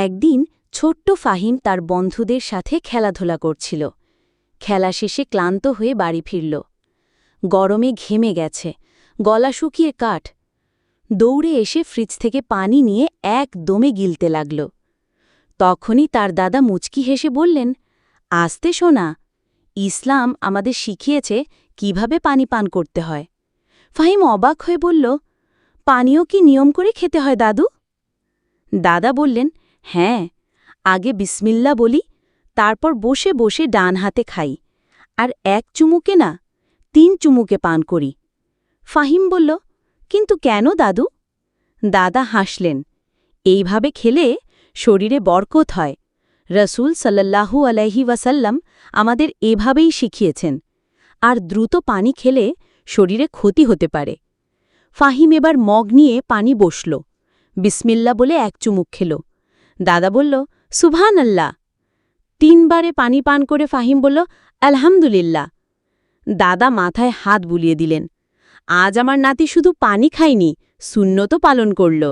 একদিন ছোট্ট ফাহিম তার বন্ধুদের সাথে খেলাধুলা করছিল। খেলা শেষে ক্লান্ত হয়ে বাড়ি ফিরল। গরমে ঘেমে গেছে, গলা শুকিয়ে কাঠ। দৌড়ে এসে ফ্রিজ থেকে পানি নিয়ে একদমে গিলতে লাগল। তখনই তার দাদা মুচকি হেসে বললেন, আস্তে শোনা, ইসলাম আমাদের শিখিয়েছে কিভাবে পানি পান করতে হয়। ফাহিম অবাক হয়ে বলল, পানিও কি নিয়ম করে খেতে হয় দাদু? দাদা বললেন, হ্যাঁ, আগে বিসমিল্লা বলি, তারপর বসে বসে ডান হাতে খাই, আর এক চুমুকে না, 3 চুমুকে পান করি। ফাহিম বলল, কিন্তু কেন দাদু? দাদা হাসলেন, এইভাবে খেলে শরীরে বরকত হয়। রসুল সাল্লাল্লাহু আলাইহি ওয়াসাল্লাম আমাদের এভাবেই শিখিয়েছেন, আর দ্রুত পানি খেলে শরীরে ক্ষতি হতে পারে। ফাহিম এবার মগ নিয়ে পানি বসল, বিসমিল্লা বলে 1 চুমুক খেল। দাদা বলল, সুবহানাল্লাহ। 3 বারে পানি পান করে ফাহিম বলল, আলহামদুলিল্লাহ। দাদা মাথায় হাত বুলিয়ে দিলেন, আজ আমার নাতি শুধু পানি খায়নি, সুন্নতও পালন করল।